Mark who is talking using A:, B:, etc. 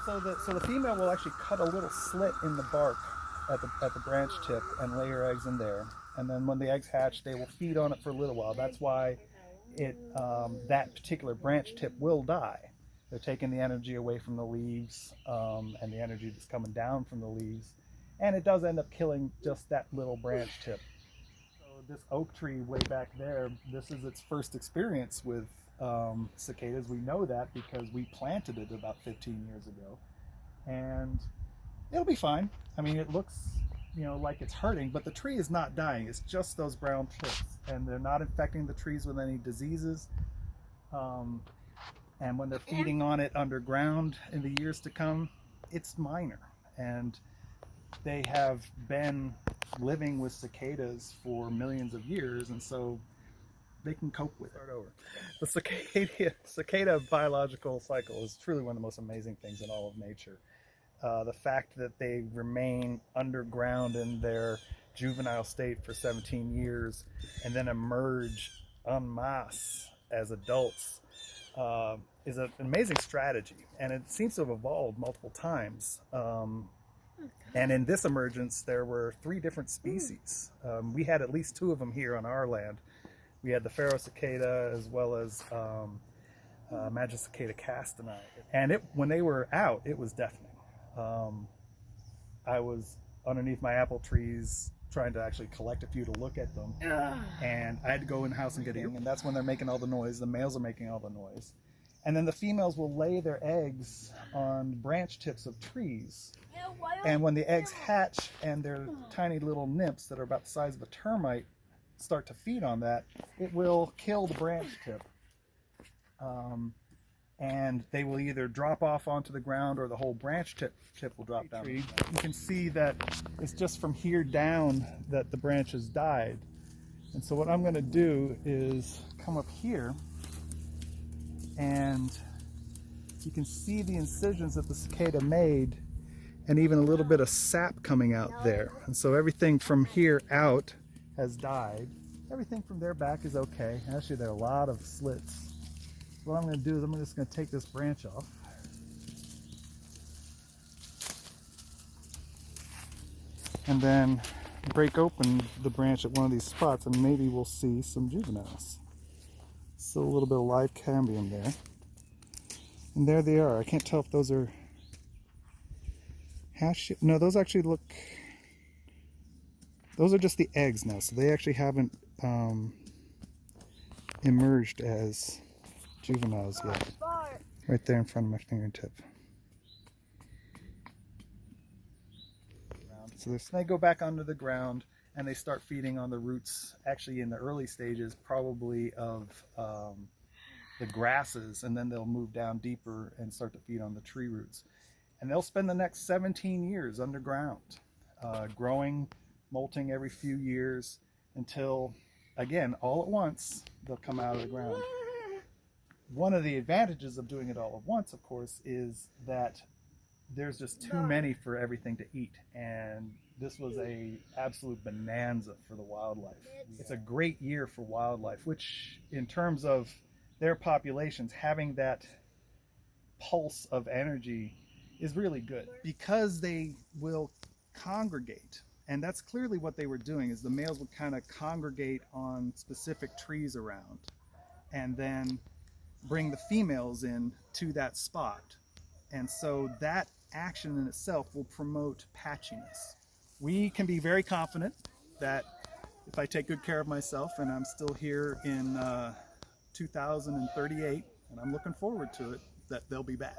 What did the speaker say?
A: So the female will actually cut a little slit in the bark at the branch tip and lay her eggs in there. And then when the eggs hatch, they will feed on it for a little while. That's why that particular branch tip will die. They're taking the energy away from the leaves and the energy that's coming down from the leaves. And it does end up killing just that little branch tip. So this oak tree way back there, this is its first experience with cicadas. We know that because we planted it about 15 years ago. And it'll be fine. I mean, it looks, like it's hurting, but the tree is not dying. It's just those brown tips, and they're not infecting the trees with any diseases. And when they're feeding on it underground in the years to come, it's minor. And they have been living with cicadas for millions of years, and so they can cope with it. Start over. The cicada biological cycle is truly one of the most amazing things in all of nature. The fact that they remain underground in their juvenile state for 17 years and then emerge en masse as adults is an amazing strategy, and it seems to have evolved multiple times. And in this emergence, there were 3 different species. We had at least 2 of them here on our land. We had the pharaoh cicada as well as Cicada castani. And when they were out, it was deafening. I was underneath my apple trees trying to actually collect a few to look at them, and I had to go in the house and get them, and that's when they're making all the noise. The males are making all the noise, and then the females will lay their eggs on branch tips of trees, and when the eggs hatch and their tiny little nymphs that are about the size of a termite start to feed on that, it will kill the branch tip. And they will either drop off onto the ground or the whole branch tip will drop down. You can see that it's just from here down that the branch has died. And so what I'm going to do is come up here, and you can see the incisions that the cicada made and even a little bit of sap coming out there. And so everything from here out has died. Everything from there back is okay. Actually, there are a lot of slits. What I'm going to do is I'm just going to take this branch off. And then break open the branch at one of these spots, and maybe we'll see some juveniles. So a little bit of live cambium there. And there they are. I can't tell if those are hash. No, those actually look... Those are just the eggs now, so they actually haven't emerged as juveniles yet. Right there in front of my fingertip. So they go back under the ground and they start feeding on the roots, actually in the early stages probably of the grasses, and then they'll move down deeper and start to feed on the tree roots. And they'll spend the next 17 years underground, growing, molting every few years until, again, all at once, they'll come out of the ground. One of the advantages of doing it all at once, of course, is that there's just too many for everything to eat, and this was a absolute bonanza for the wildlife. It's a great year for wildlife, which in terms of their populations, having that pulse of energy is really good because they will congregate. And that's clearly what they were doing, is the males would kind of congregate on specific trees around and then bring the females in to that spot. And so that action in itself will promote patchiness. We can be very confident that if I take good care of myself, and I'm still here in 2038, and I'm looking forward to it, that they'll be back.